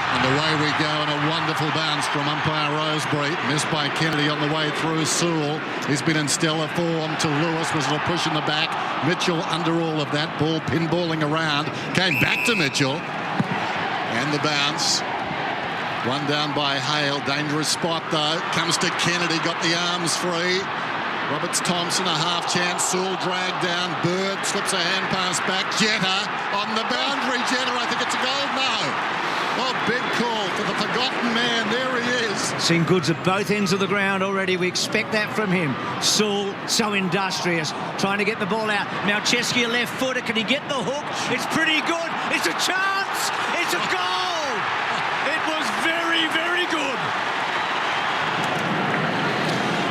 And away we go, and a wonderful bounce from umpire Rosebery. Missed by Kennedy on the way through. Sewell, he's been in stellar form. To Lewis, was a push in the back. Mitchell under all of that. Ball pinballing around. Came back to Mitchell. And the bounce. One down by Hale. Dangerous spot, though. Comes to Kennedy. Got the arms free. Roberts-Thomson, a half chance. Sewell dragged down. Bird slips a hand pass back. Jetta on the boundary. Jetta, I think it's a goal. No. Oh, big call for the forgotten man. There he is. Seen goods at both ends of the ground already. We expect that from him. Sewell, so industrious, trying to get the ball out. Malceski, a left footer. Can he get the hook? It's pretty good. It's a chance. It's a goal. It was very, very good.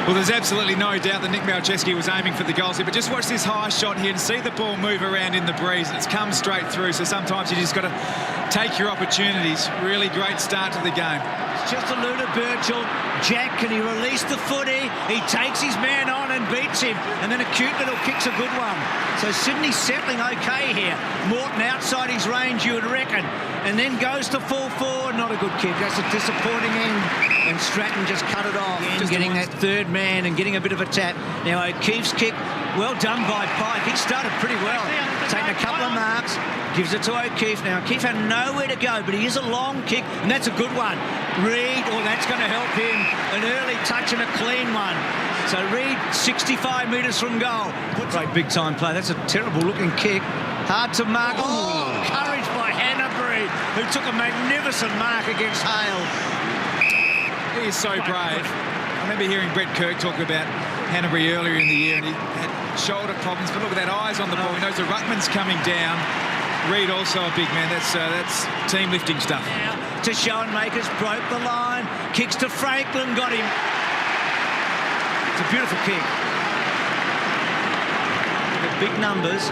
Well, there's absolutely no doubt that Nick Malceski was aiming for the goals here, but just watch this high shot here and see the ball move around in the breeze. It's come straight through, so sometimes you just got to take your opportunities. Really great start to the game. It's just a Luna Birchall. Jack, can he release the footy? He takes his man on and beats him, and then a cute little kick's a good one. So Sydney's settling okay here. Morton outside his range, you would reckon, and then goes to fall forward. Not a good kick. That's a disappointing end. And Stratton just cut it off. Just getting that third man and getting a bit of a tap. Now O'Keefe's kick, well done by Pyke. He started pretty well. Taking a couple of marks, gives it to O'Keefe. Now O'Keefe had nowhere to go, but he is a long kick, and that's a good one. Reid, oh, that's going to help him. An early touch and a clean one. So Reid, 65 metres from goal. Great big-time play. That's a terrible-looking kick. Hard to mark. Oh, courage by Hannebery, who took a magnificent mark against Hale. He is so brave. I remember hearing Brett Kirk talk about Hannebery earlier in the year, and he had shoulder problems, but look at that, eyes on the ball. He knows the ruckman's coming down. Reid also a big man. That's team lifting stuff. Now to Schoenmakers, broke the line, kicks to Franklin, got him. It's a beautiful kick. Big numbers.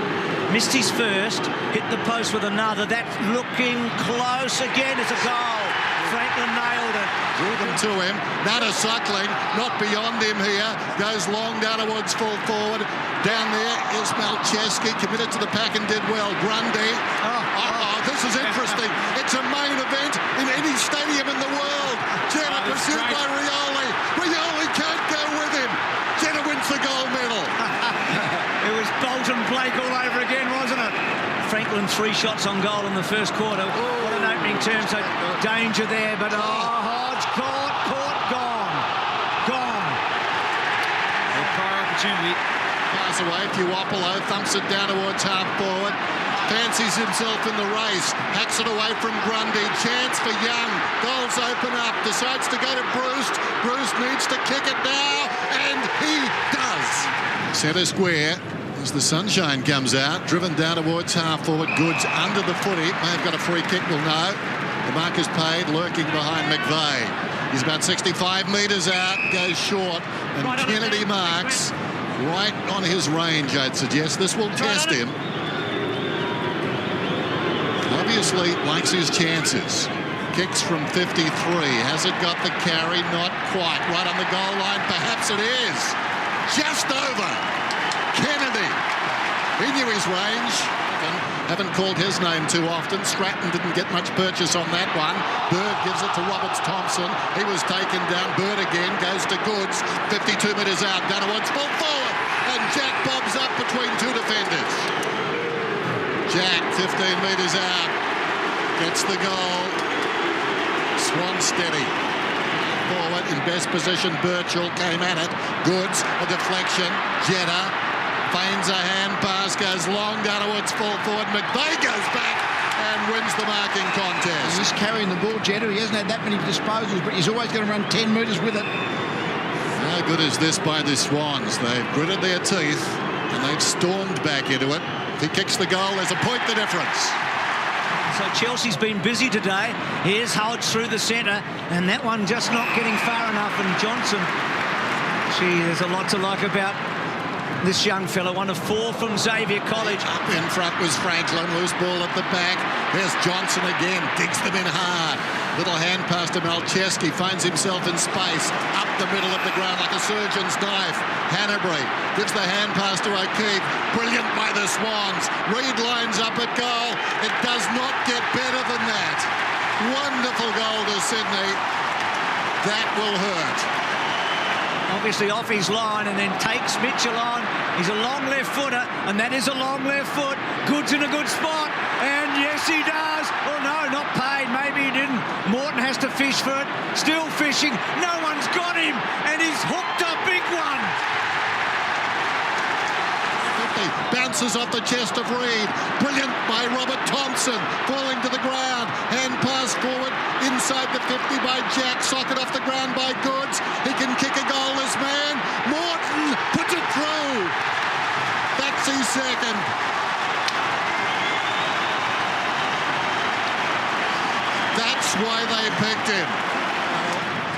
Missed his first, hit the post with another. That's looking close again. It's a goal. Franklin nailed it. Drew them to him. Natta suckling, not beyond him here. Goes long down towards full forward. Down there is Malceski, committed to the pack and did well. Grundy. This is interesting. It's a main event in any stadium in the world. Jetta pursued by Rioli. Rioli can't go with him. Jetta wins the gold medal. It was Bolton Blake all over again, wasn't it? Franklin 3 shots on goal in the first quarter. What an opening term, so danger there, but Hodge caught, gone. A prior opportunity. Pass away, Puopolo thumps it down towards half forward. Fancies himself in the race, hacks it away from Grundy. Chance for Young, goals open up, decides to go to Bruce. Bruce needs to kick it now, and he does. Centre square. As the sunshine comes out, driven down towards half forward. Goods under the footy. May have got a free kick, we'll know. The mark is paid, lurking behind McVeigh. He's about 65 metres out, goes short, and Kennedy marks right on his range, I'd suggest. This will test him. Obviously likes his chances. Kicks from 53. Has it got the carry? Not quite. Right on the goal line, perhaps it is. Just over. Kennedy. He knew his range. Haven't called his name too often. Stratton didn't get much purchase on that one. Bird gives it to Roberts-Thomson. He was taken down. Bird again goes to Goods. 52 metres out. Down towards full forward. And Jack bobs up between two defenders. Jack, 15 metres out. Gets the goal. Swans steady. Forward in best position. Birchall came at it. Goods, a deflection. Jetta feigns a hand pass, goes long down towards full forward. McVeigh goes back and wins the marking contest. He's carrying the ball, Jetta. He hasn't had that many disposals, but he's always going to run 10 metres with it. How good is this by the Swans? They've gritted their teeth and they've stormed back into it. If he kicks the goal, there's a point the difference. So Chelsea's been busy today. Here's Hodge through the centre, and that one just not getting far enough. And Johnson, gee, there's a lot to like about this young fella, one of 4 from Xavier College. Up in front was Franklin, loose ball at the back. There's Johnson again, digs them in hard. Little hand pass to Malceski, finds himself in space, up the middle of the ground like a surgeon's knife. Hannebery gives the hand pass to O'Keefe. Brilliant by the Swans. Reid lines up at goal. It does not get better than that. Wonderful. Wonderful goal to Sydney. That will hurt. Obviously off his line and then takes Mitchell on. He's a long left footer, and that is a long left foot. Good's in a good spot, and yes he does. Oh no, not paid, maybe he didn't. Morton has to fish for it, still fishing. No one's got him, and he's hooked a big one. Bounces off the chest of Reid. Brilliant by Roberts-Thomson. Falling to the ground. Hand pass forward inside the 50 by Jack. Socket off the ground by Goods. He can kick a goal, this man. Morton puts it through. That's his second. That's why they picked him.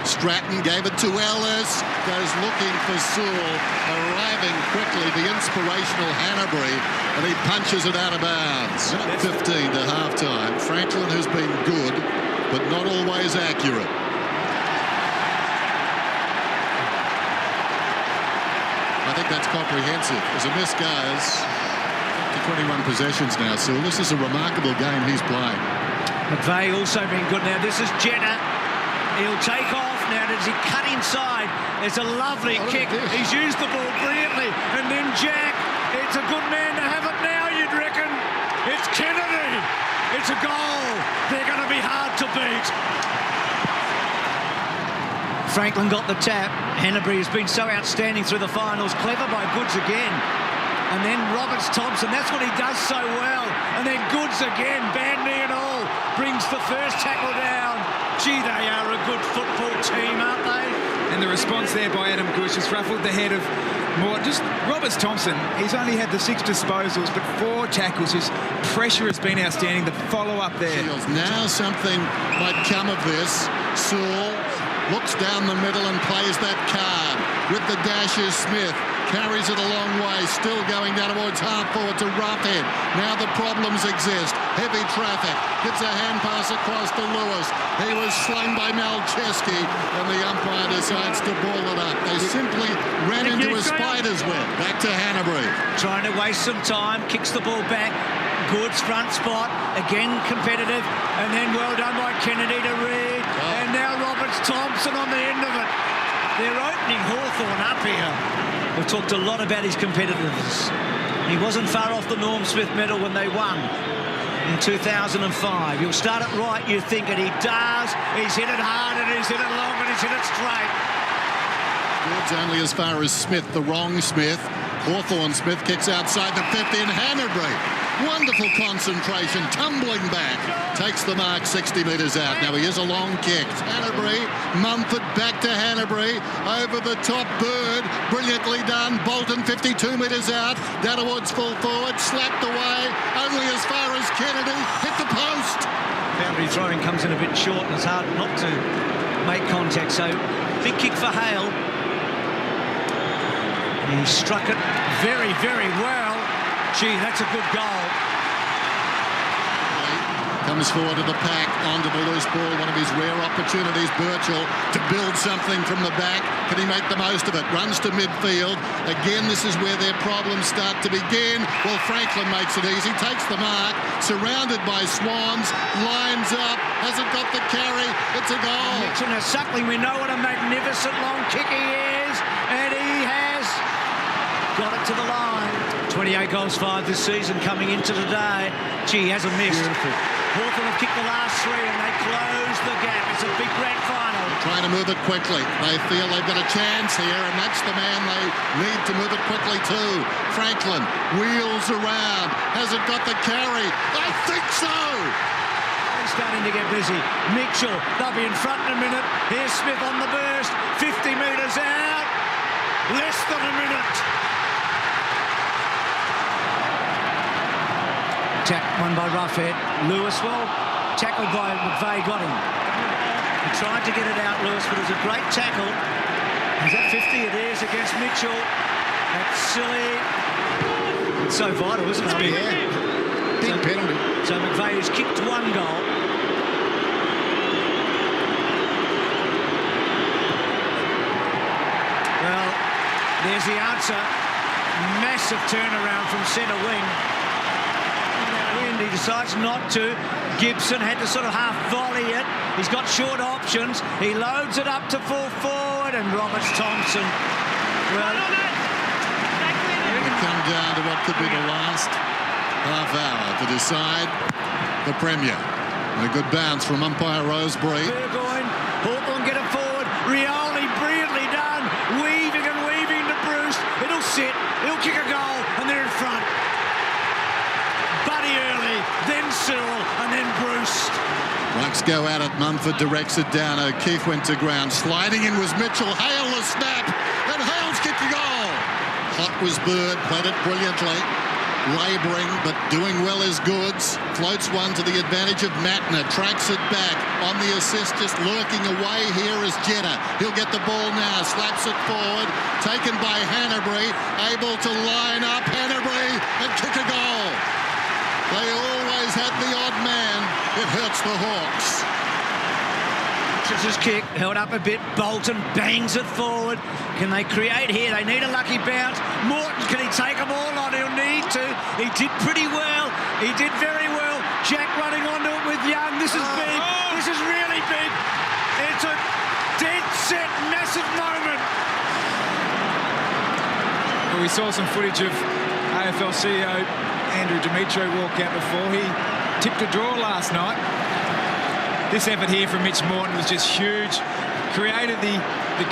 Stratton gave it to Ellis, goes looking for Sewell, arriving quickly, the inspirational Hannebery, and he punches it out of bounds. 15 to half-time. Franklin has been good, but not always accurate. I think that's comprehensive. As a miss goes to 21 possessions now, Sewell. This is a remarkable game he's playing. McVeigh also been good now. This is Jetta. He'll take off. Now, does he cut inside? It's a lovely kick. He's used the ball brilliantly. And then Jack, it's a good man to have it now, you'd reckon. It's Kennedy. It's a goal. They're going to be hard to beat. Franklin got the tap. Hannebery has been so outstanding through the finals. Clever by Goods again. And then Roberts-Thomson, that's what he does so well. And then Goods again, bad knee and all, brings the first tackle down. Gee, they are a good football team, aren't they? And the response there by Adam Goods just ruffled the head of Morton. Just Roberts-Thomson, he's only had the 6 disposals, but 4 tackles. His pressure has been outstanding. The follow-up there. Now something might come of this. Sewell looks down the middle and plays that card. With the dash is Smith. Carries it a long way, still going down towards half forward to Roughhead. Now the problems exist. Heavy traffic. Gives a hand pass across to Lewis. He was slung by Malceski, and the umpire decides to ball it up. They simply ran into a spider's web. Back to Hannebery. Trying to waste some time, kicks the ball back. Goods front spot, again competitive, and then well done by Kennedy to Reid. And now Roberts-Thomson on the end of it. They're opening Hawthorn up here. We've talked a lot about his competitiveness. He wasn't far off the Norm Smith medal when they won in 2005. He'll start it right, you think, and he does. He's hit it hard, and he's hit it long, and he's hit it straight. Goods only as far as Smith, the wrong Smith. Hawthorn Smith kicks outside the 50, and Hannebery. Wonderful concentration, tumbling back. Takes the mark 60 metres out. Now he is a long kick. Hannebery, Mumford back to Hannebery. Over the top, Bird. Brilliantly done. Bolton 52 metres out. Down towards full forward. Slapped away. Only as far as Kennedy. Hit the post. Boundary throwing comes in a bit short, and it's hard not to make contact. So big kick for Hale. He struck it very, very well. Gee, that's a good goal. Comes forward to the pack, onto the loose ball, one of his rare opportunities, Birchall, to build something from the back. Can he make the most of it? Runs to midfield. Again, this is where their problems start to begin. Well, Franklin makes it easy, takes the mark, surrounded by Swans, lines up, hasn't got the carry, it's a goal. Mitchell now suckling, we know what a magnificent long kick he is, and he has got it to the line. 28 goals, 5 this season coming into today. Gee, he hasn't missed. Beautiful. Hawthorn have kicked the last 3 and they close the gap. It's a big grand final. Trying to move it quickly. They feel they've got a chance here, and that's the man they need to move it quickly to. Franklin wheels around. Hasn't got the carry. I think so. They're starting to get busy. Mitchell, they'll be in front in a minute. Here's Smith on the burst. 50 metres out. Less than a minute. Won by Roughhead. Lewis, well, tackled by McVeigh, got him. He tried to get it out, Lewis, but it was a great tackle. Is that 50? It is against Mitchell. That's silly. It's so vital, isn't it? Yeah. Big penalty. So McVeigh has kicked 1 goal. Well, there's the answer. Massive turnaround from centre wing. he decides not to. Gibson had to sort of half volley it. He's got short options. He loads it up to full forward, and Roberts-Thomson, well, it'll come down to what could be the last half hour to decide the Premier. And a good bounce from umpire Rosebery. Burgoyne, Hawthorn get it forward. Rioli, brilliantly done. Weaving and weaving to Bruce. It'll sit. He'll kick a goal, and they're in front. Buddy early, then Cyril, and then Bruce. Bucks go at it. Mumford directs it down. O'Keefe went to ground. Sliding in was Mitchell. Hale the snap, and Hale's kicked a goal. Hot was Bird, played it brilliantly. Labouring, but doing well as goods. Floats one to the advantage of Mattner. Tracks it back. On the assist, just lurking away here is Jetta. He'll get the ball now. Slaps it forward. Taken by Hannebery. Able to line up Hannebery and kick a goal. They always had the odd man. It hurts the Hawks. His kick held up a bit. Bolton bangs it forward. Can they create here? They need a lucky bounce. Morton, can he take them all on? He'll need to. He did pretty well. He did very well. Jack running onto it with Young. This is big. This is really big. It's a dead set, massive moment. Well, we saw some footage of AFL CEO Andrew Demetrio walk out before. He tipped a draw last night. This effort here from Mitch Morton was just huge. Created the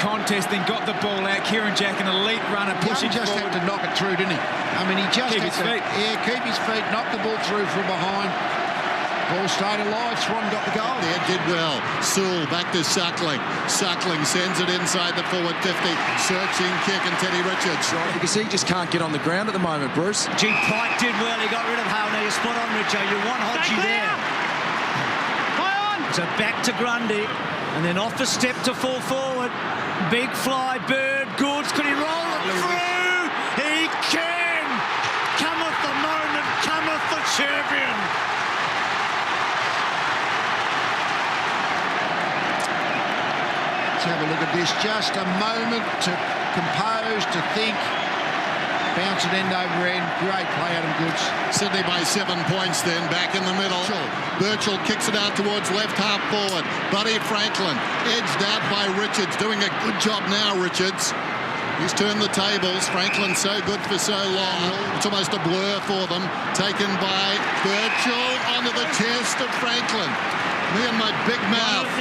contest, then got the ball out. Kieren Jack, an elite runner, pushing just forward. had to knock it through, didn't he? I mean, he just keep had his to feet. keep his feet, knock the ball through from behind. Ball stayed alive. Swan got the goal. Yeah, did well. Sewell back to Suckling. Suckling sends it inside the forward 50. Searching kick, and Teddy Richards. Because he just can't get on the ground at the moment, Bruce. Gee, Pyke did well. He got rid of Hale. Now you're spot on, Richo. You want Hodgie there. So back to Grundy, and then off a step to full forward. Big fly, Bird, Goods. Could he roll it through? He can! Cometh the moment, cometh the champion. Let's have a look at this. Just a moment to compose, to think. Bounce it end over end. Great play, Adam Goods. Sydney by 7 points then, back in the middle. Birchall kicks it out towards left half forward. Buddy Franklin edged out by Richards. Doing a good job now, Richards. He's turned the tables. Franklin so good for so long. It's almost a blur for them. Taken by Birchall onto the chest of Franklin. Me and my big mouth.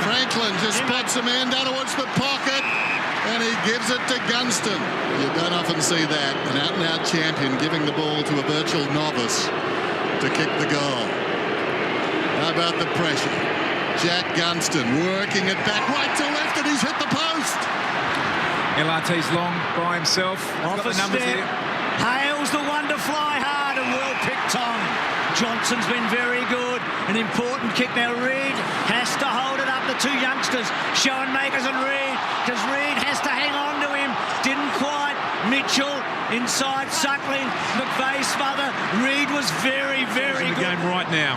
Franklin just spots a man down towards the pocket. And he gives it to Gunston. You don't often see that. An out-and-out champion giving the ball to a Birchall novice to kick the goal. How about the pressure? Jack Gunston working it back right to left, and he's hit the post. LRT's long by himself. Off Got a the numbers step. here. Hale's the one to fly hard, and well picked Tom. Johnson's been very good. An important kick now. Reid has to hold it up. The two youngsters, Schoenmakers and Reid, because Reid has to hang on to him. Didn't quite. Mitchell inside Suckling. McVeigh's mother. Reid was very, very good. Game right now.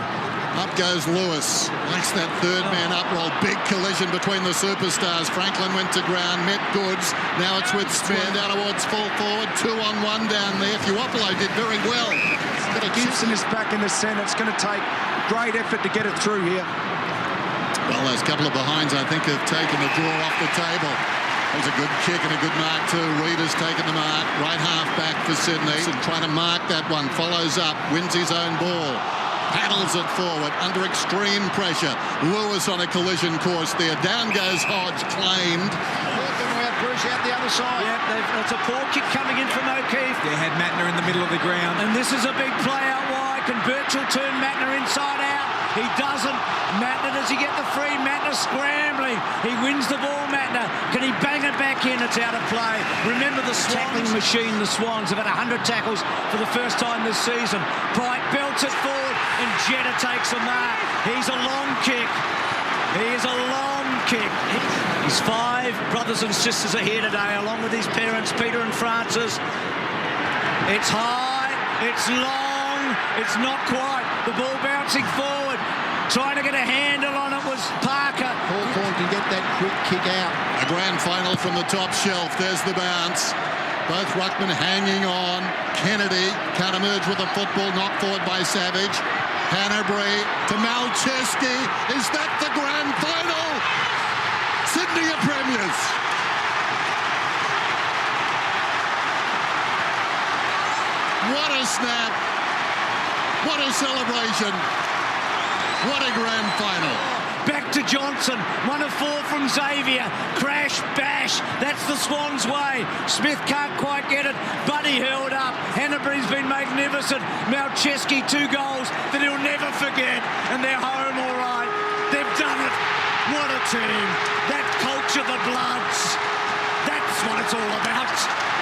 Up goes Lewis. Likes that third man up roll. Big collision between the superstars. Franklin went to ground, met Goods. Now it's with Span down towards full forward. 2-on-1 down there. Fuopolo did very well. Gibson is back in the centre. It's going to take great effort to get it through here. Well, those couple of behinds, I think, have taken the draw off the table. That was a good kick and a good mark too. Reid has taken the mark. Right half back for Sydney. And trying to mark that one. Follows up. Wins his own ball. Paddles it forward under extreme pressure. Lewis on a collision course there. Down goes Hodge, claimed. Bruce out the other side. Yep, it's a poor kick coming in from O'Keefe. They had Mattner in the middle of the ground. And this is a big play out wide. Can Birchall turn Mattner inside out? He doesn't. Mattner, does he get the free? Mattner scrambling. He wins the ball, Mattner. Can he bang it back in? It's out of play. Remember the Swans. Tackling machine, the Swans have had 100 tackles for the first time this season. Pyke belts it forward, and Jetta takes a mark. He's a long kick. He is a long kick. His 5 brothers and sisters are here today, along with his parents, Peter and Francis. It's high, it's long, it's not quite. The ball bouncing forward. Trying to get a handle on it was Parker. Hawthorn can get that quick kick out. A grand final from the top shelf. There's the bounce. Both ruckmen hanging on. Kennedy can't emerge with the football, knocked forward by Savage. Hannebery to Malceski. Is that the grand final? Sydney are premiers. What a snap. What a celebration. What a grand final. Back to Johnson, 1 of 4 from Xavier. Crash, bash, that's the Swans' way. Smith can't quite get it, but he held up. Hannebery's been magnificent. Malceski, 2 goals that he'll never forget, and they're home all right. They've done it. What a team. That culture, the Bloods. That's what it's all about.